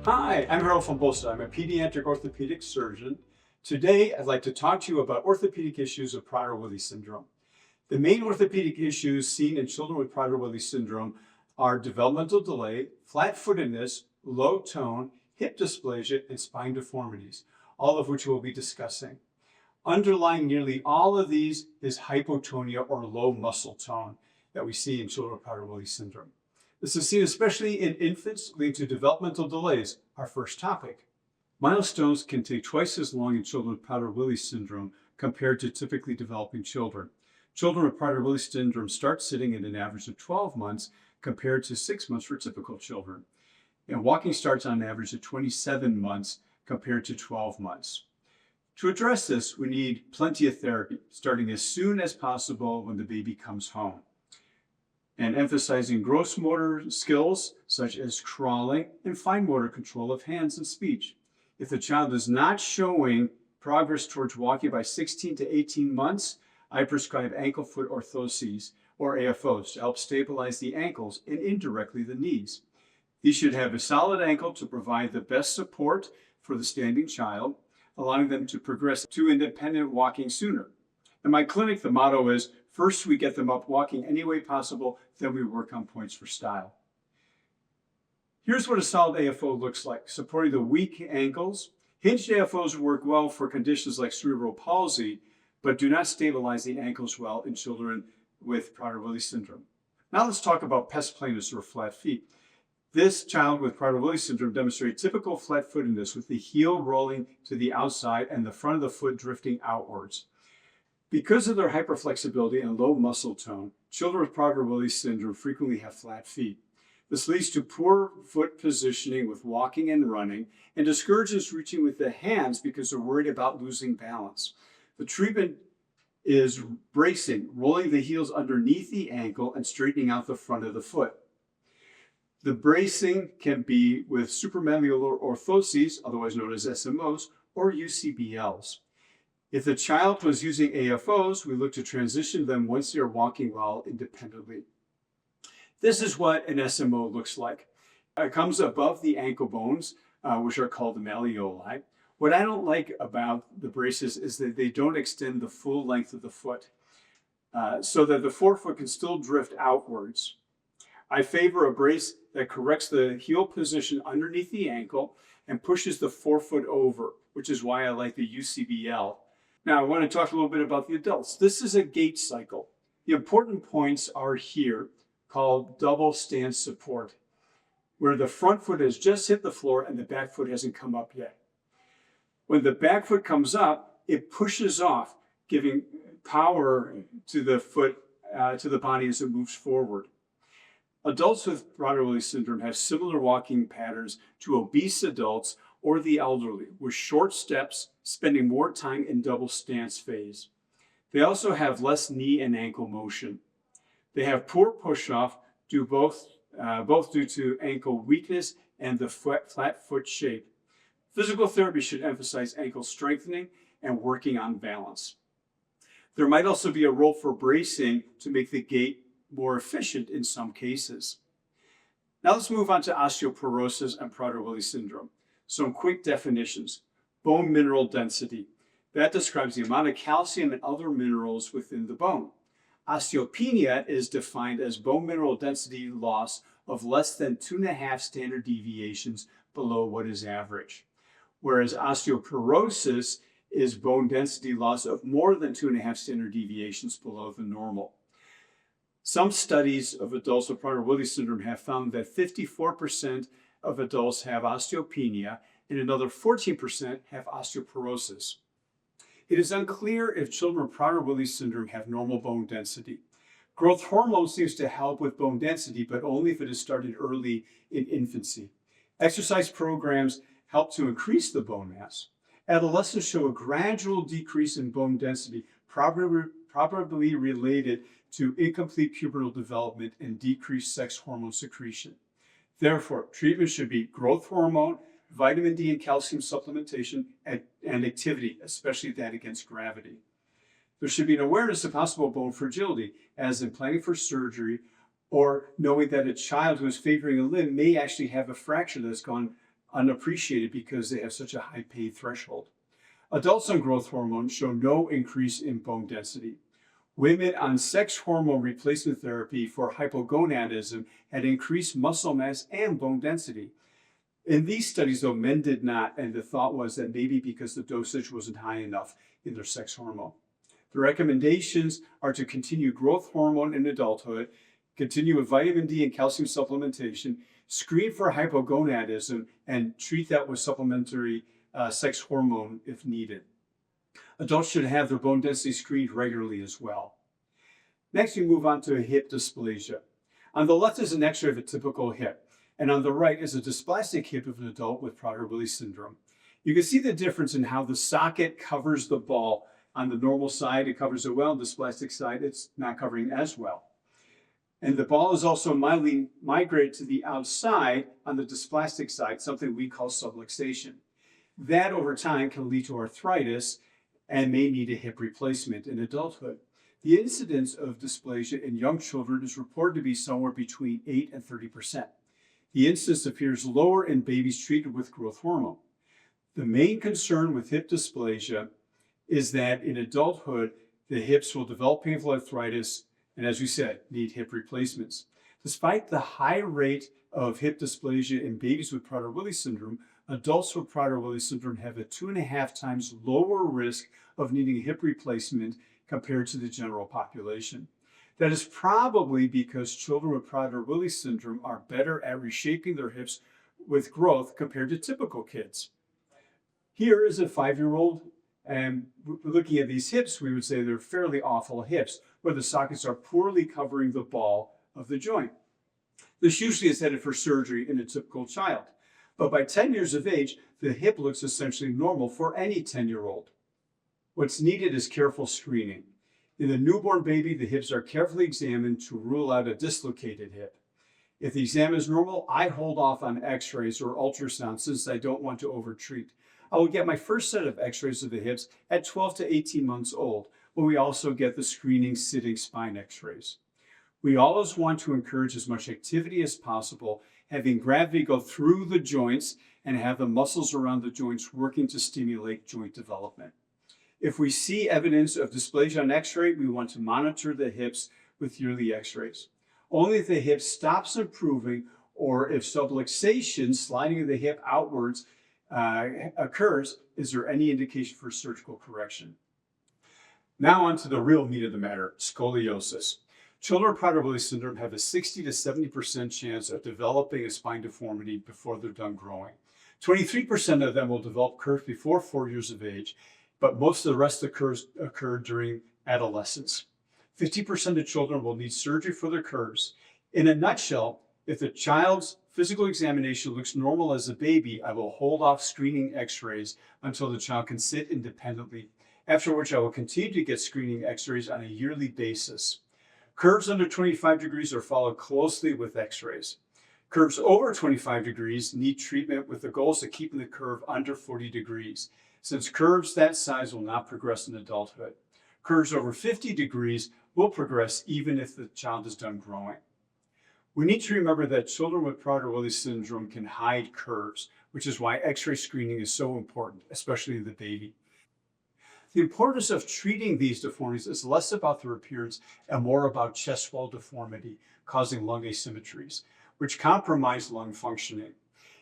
Hi, I'm Harold from Bosse. I'm a pediatric orthopedic surgeon. Today, I'd like to talk to you about orthopedic issues of Prader-Willi syndrome. The main orthopedic issues seen in children with Prader-Willi syndrome are developmental delay, flat-footedness, low tone, hip dysplasia, and spine deformities, all of which we'll be discussing. Underlying nearly all of these is hypotonia or low muscle tone that we see in children with Prader-Willi syndrome. This is seen especially in infants, leading to developmental delays, our first topic. Milestones can take twice as long in children with Prader-Willi syndrome compared to typically developing children. Children with Prader-Willi syndrome start sitting at an average of 12 months compared to 6 months for typical children. And walking starts on average at 27 months compared to 12 months. To address this, we need plenty of therapy, starting as soon as possible when the baby comes home, and emphasizing gross motor skills such as crawling and fine motor control of hands and speech. If the child is not showing progress towards walking by 16 to 18 months, I prescribe ankle-foot orthoses or AFOs to help stabilize the ankles and indirectly the knees. These should have a solid ankle to provide the best support for the standing child, allowing them to progress to independent walking sooner. In my clinic, the motto is, first we get them up walking any way possible, then we work on points for style. Here's what a solid AFO looks like, supporting the weak ankles. Hinged AFOs work well for conditions like cerebral palsy, but do not stabilize the ankles well in children with Prader-Willi syndrome. Now let's talk about pes planus or flat feet. This child with Prader-Willi syndrome demonstrates typical flat-footedness with the heel rolling to the outside and the front of the foot drifting outwards. Because of their hyperflexibility and low muscle tone, children with Prader-Willi syndrome frequently have flat feet. This leads to poor foot positioning with walking and running, and discourages reaching with the hands because they're worried about losing balance. The treatment is bracing, rolling the heels underneath the ankle and straightening out the front of the foot. The bracing can be with supramalleolar orthoses, otherwise known as SMOs, or UCBLs. If the child was using AFOs, we look to transition them once they are walking well independently. This is what an SMO looks like. It comes above the ankle bones, which are called the malleoli. What I don't like about the braces is that they don't extend the full length of the foot, so that the forefoot can still drift outwards. I favor a brace that corrects the heel position underneath the ankle and pushes the forefoot over, which is why I like the UCBL. Now, I want to talk a little bit about the adults. This is a gait cycle. The important points are here, called double stance support, where the front foot has just hit the floor and the back foot hasn't come up yet. When the back foot comes up, it pushes off, giving power to the foot, to the body as it moves forward. Adults with Prader-Willi syndrome have similar walking patterns to obese adults or the elderly, with short steps, spending more time in double stance phase. They also have less knee and ankle motion. They have poor push-off, both due to ankle weakness and the flat foot shape. Physical therapy should emphasize ankle strengthening and working on balance. There might also be a role for bracing to make the gait more efficient in some cases. Now let's move on to osteoporosis and Prader-Willi syndrome. Some quick definitions. Bone mineral density. That describes the amount of calcium and other minerals within the bone. Osteopenia is defined as bone mineral density loss of less than 2.5 standard deviations below what is average. Whereas osteoporosis is bone density loss of more than 2.5 standard deviations below the normal. Some studies of adults with Prader-Willi syndrome have found that 54% of adults have osteopenia and another 14% have osteoporosis. It is unclear if children with Prader-Willi syndrome have normal bone density. Growth hormone seems to help with bone density, but only if it is started early in infancy. Exercise programs help to increase the bone mass. Adolescents show a gradual decrease in bone density, probably related to incomplete pubertal development and decreased sex hormone secretion. Therefore, treatment should be growth hormone, vitamin D and calcium supplementation, and activity, especially that against gravity. There should be an awareness of possible bone fragility, as in planning for surgery or knowing that a child who is favoring a limb may actually have a fracture that's gone unappreciated because they have such a high pain threshold. Adults on growth hormone show no increase in bone density. Women on sex hormone replacement therapy for hypogonadism had increased muscle mass and bone density. In these studies, though, men did not, and the thought was that maybe because the dosage wasn't high enough in their sex hormone. The recommendations are to continue growth hormone in adulthood, continue with vitamin D and calcium supplementation, screen for hypogonadism, and treat that with supplementary sex hormone if needed. Adults should have their bone density screened regularly as well. Next, we move on to hip dysplasia. On the left is an X-ray of a typical hip, and on the right is a dysplastic hip of an adult with Prader-Willi syndrome. You can see the difference in how the socket covers the ball. On the normal side, it covers it well. On the dysplastic side, it's not covering as well. And the ball is also mildly migrated to the outside on the dysplastic side, something we call subluxation. That over time can lead to arthritis and may need a hip replacement in adulthood. The incidence of dysplasia in young children is reported to be somewhere between 8 and 30%. The incidence appears lower in babies treated with growth hormone. The main concern with hip dysplasia is that in adulthood, the hips will develop painful arthritis and, as we said, need hip replacements. Despite the high rate of hip dysplasia in babies with Prader-Willi syndrome, adults with Prader-Willi syndrome have a 2.5 times lower risk of needing a hip replacement compared to the general population. That is probably because children with Prader-Willi syndrome are better at reshaping their hips with growth compared to typical kids. Here is a 5-year-old, and looking at these hips, we would say they're fairly awful hips, where the sockets are poorly covering the ball of the joint. This usually is headed for surgery in a typical child. But by 10 years of age, the hip looks essentially normal for any 10-year-old. What's needed is careful screening. In the newborn baby, the hips are carefully examined to rule out a dislocated hip. If the exam is normal, I hold off on x-rays or ultrasound since I don't want to overtreat. I will get my first set of x-rays of the hips at 12 to 18 months old, when we also get the screening sitting spine x-rays. We always want to encourage as much activity as possible, having gravity go through the joints and have the muscles around the joints working to stimulate joint development. If we see evidence of dysplasia on x-ray, we want to monitor the hips with yearly x-rays. Only if the hip stops improving or if subluxation, sliding of the hip outwards, occurs, is there any indication for surgical correction. Now on to the real meat of the matter, scoliosis. Children with Prader-Willi syndrome have a 60 to 70% chance of developing a spine deformity before they're done growing. 23% of them will develop curves before 4 years of age, but most of the rest occur during adolescence. 50% of children will need surgery for their curves. In a nutshell, if the child's physical examination looks normal as a baby, I will hold off screening x-rays until the child can sit independently, after which I will continue to get screening x-rays on a yearly basis. Curves under 25 degrees are followed closely with x-rays. Curves over 25 degrees need treatment with the goals of keeping the curve under 40 degrees, since curves that size will not progress in adulthood. Curves over 50 degrees will progress even if the child is done growing. We need to remember that children with Prader-Willi syndrome can hide curves, which is why x-ray screening is so important, especially in the baby. The importance of treating these deformities is less about their appearance and more about chest wall deformity, causing lung asymmetries, which compromise lung functioning.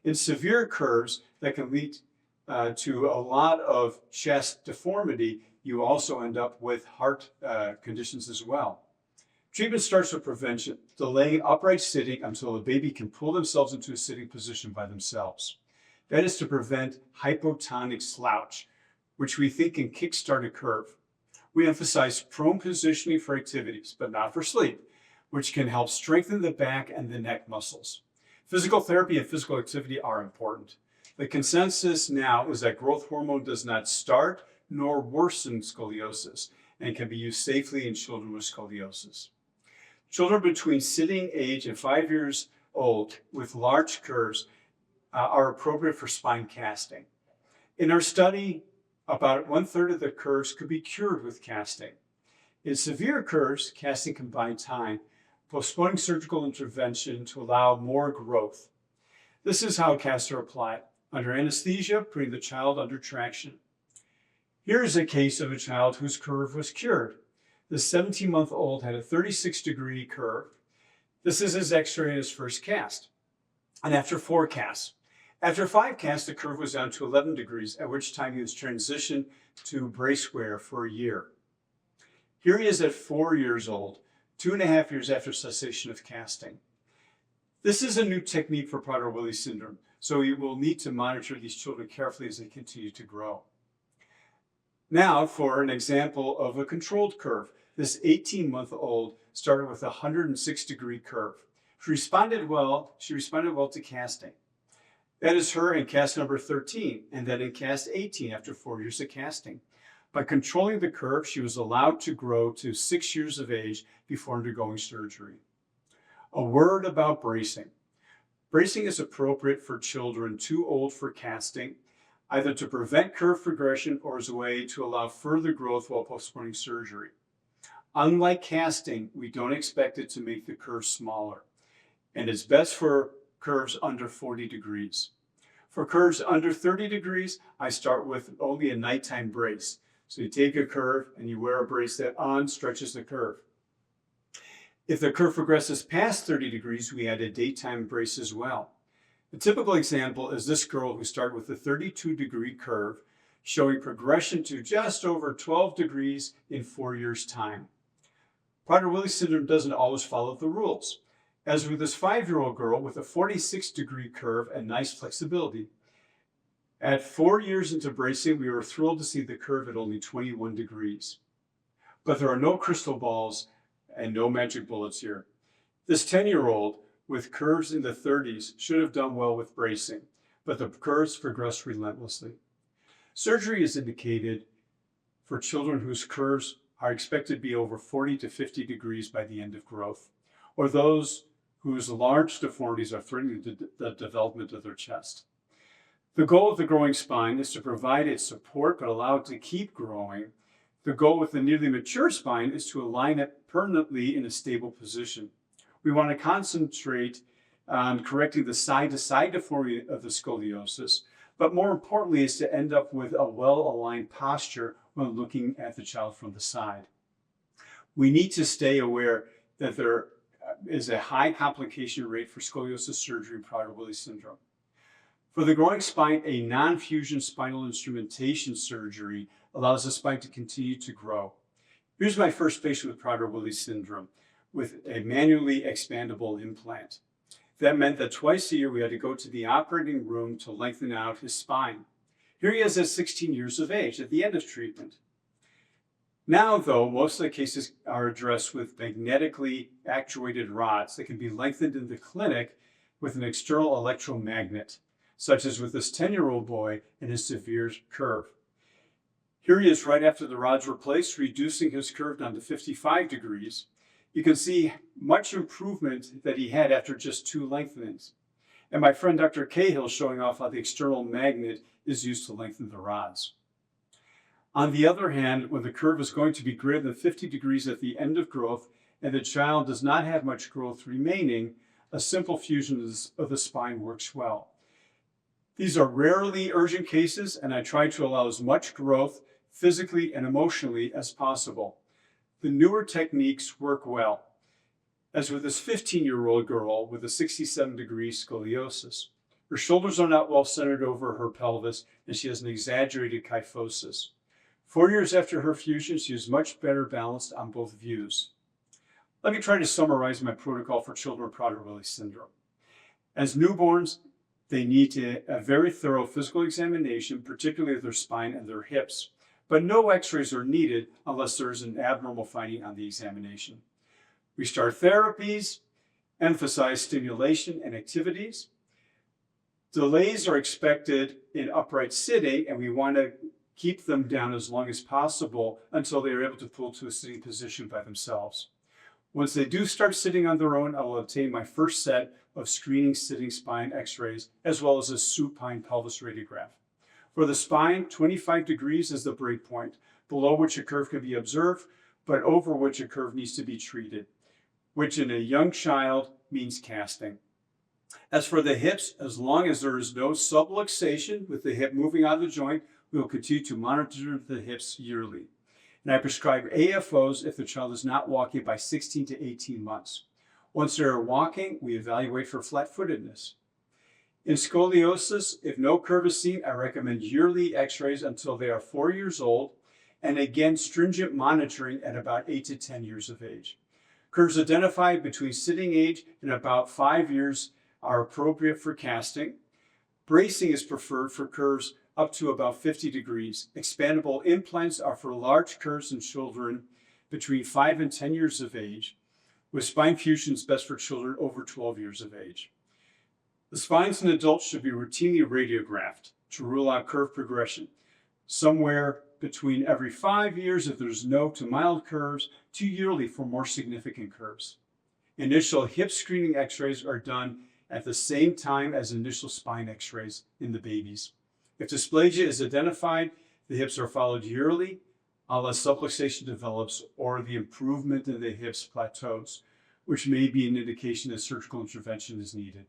In severe curves that can lead to a lot of chest deformity, you also end up with heart conditions as well. Treatment starts with prevention, delaying upright sitting until a baby can pull themselves into a sitting position by themselves. That is to prevent hypotonic slouch, which we think can kickstart a curve. We emphasize prone positioning for activities, but not for sleep, which can help strengthen the back and the neck muscles. Physical therapy and physical activity are important. The consensus now is that growth hormone does not start nor worsen scoliosis and can be used safely in children with scoliosis. Children between sitting age and 5 years old with large curves are appropriate for spine casting. In our study, about 1/3 of the curves could be cured with casting. In severe curves, casting can buy time, postponing surgical intervention to allow more growth. This is how casts are applied. Under anesthesia, putting the child under traction. Here is a case of a child whose curve was cured. The 17-month-old had a 36-degree curve. This is his x-ray in his first cast. And after 4 casts. After 5 casts, the curve was down to 11 degrees, at which time he was transitioned to brace wear for a year. Here he is at 4 years old, 2.5 years after cessation of casting. This is a new technique for Prader-Willi syndrome, so we will need to monitor these children carefully as they continue to grow. Now for an example of a controlled curve. This 18-month-old started with a 106-degree curve. She responded well to casting. That is her in cast number 13, and then in cast 18 after 4 years of casting. By controlling the curve, she was allowed to grow to 6 years of age before undergoing surgery. A word about bracing. Bracing is appropriate for children too old for casting, either to prevent curve progression or as a way to allow further growth while postponing surgery. Unlike casting, we don't expect it to make the curve smaller, and it's best for curves under 40 degrees. For curves under 30 degrees, I start with only a nighttime brace. So you take a curve and you wear a brace that stretches the curve. If the curve progresses past 30 degrees, we add a daytime brace as well. The typical example is this girl who started with a 32-degree curve, showing progression to just over 12 degrees in 4 years' time. Prader-Willi syndrome doesn't always follow the rules. As with this 5-year-old girl with a 46-degree curve and nice flexibility. At 4 years into bracing, we were thrilled to see the curve at only 21 degrees. But there are no crystal balls and no magic bullets here. This 10-year-old with curves in the 30s should have done well with bracing, but the curves progressed relentlessly. Surgery is indicated for children whose curves are expected to be over 40 to 50 degrees by the end of growth, or those whose large deformities are threatening the development of their chest. The goal of the growing spine is to provide its support but allow it to keep growing. The goal with the nearly mature spine is to align it permanently in a stable position. We want to concentrate on correcting the side-to-side deformity of the scoliosis, but more importantly is to end up with a well-aligned posture when looking at the child from the side. We need to stay aware that there is a high complication rate for scoliosis surgery in Prader-Willi syndrome. For the growing spine, a non-fusion spinal instrumentation surgery allows the spine to continue to grow. Here's my first patient with Prader-Willi syndrome with a manually expandable implant. That meant that twice a year we had to go to the operating room to lengthen out his spine. Here he is at 16 years of age at the end of treatment. Now, though, most of the cases are addressed with magnetically actuated rods that can be lengthened in the clinic with an external electromagnet, such as with this 10-year-old boy and his severe curve. Here he is right after the rods were placed, reducing his curve down to 55 degrees. You can see much improvement that he had after just 2 lengthenings. And my friend Dr. Cahill showing off how the external magnet is used to lengthen the rods. On the other hand, when the curve is going to be greater than 50 degrees at the end of growth and the child does not have much growth remaining, a simple fusion of the spine works well. These are rarely urgent cases, and I try to allow as much growth physically and emotionally as possible. The newer techniques work well, as with this 15-year-old girl with a 67-degree scoliosis. Her shoulders are not well centered over her pelvis, and she has an exaggerated kyphosis. 4 years after her fusion, she is much better balanced on both views. Let me try to summarize my protocol for children with Prader-Willi syndrome. As newborns, they need a very thorough physical examination, particularly of their spine and their hips. But no x-rays are needed unless there is an abnormal finding on the examination. We start therapies, emphasize stimulation and activities. Delays are expected in upright sitting, and we want to keep them down as long as possible until they are able to pull to a sitting position by themselves. Once they do start sitting on their own, I will obtain my first set of screening sitting spine x-rays, as well as a supine pelvis radiograph. For the spine, 25 degrees is the break point, below which a curve can be observed, but over which a curve needs to be treated, which in a young child means casting. As for the hips, as long as there is no subluxation with the hip moving out of the joint, we will continue to monitor the hips yearly. And I prescribe AFOs if the child is not walking by 16 to 18 months. Once they are walking, we evaluate for flat-footedness. In scoliosis, if no curve is seen, I recommend yearly x-rays until they are 4 years old, and again, stringent monitoring at about 8 to 10 years of age. Curves identified between sitting age and about 5 years are appropriate for casting. Bracing is preferred for curves up to about 50 degrees. Expandable implants are for large curves in children between 5 and 10 years of age, with spine fusions best for children over 12 years of age. The spines in adults should be routinely radiographed to rule out curve progression, somewhere between every 5 years if there's no to mild curves, to yearly for more significant curves. Initial hip screening x-rays are done at the same time as initial spine x-rays in the babies. If dysplasia is identified, the hips are followed yearly unless subluxation develops or the improvement in the hips plateaus, which may be an indication that surgical intervention is needed.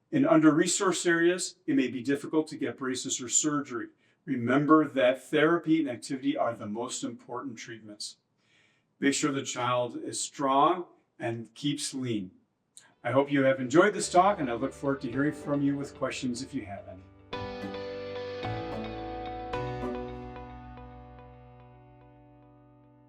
In under-resourced areas, it may be difficult to get braces or surgery. Remember that therapy and activity are the most important treatments. Make sure the child is strong and keeps lean. I hope you have enjoyed this talk, and I look forward to hearing from you with questions if you have any.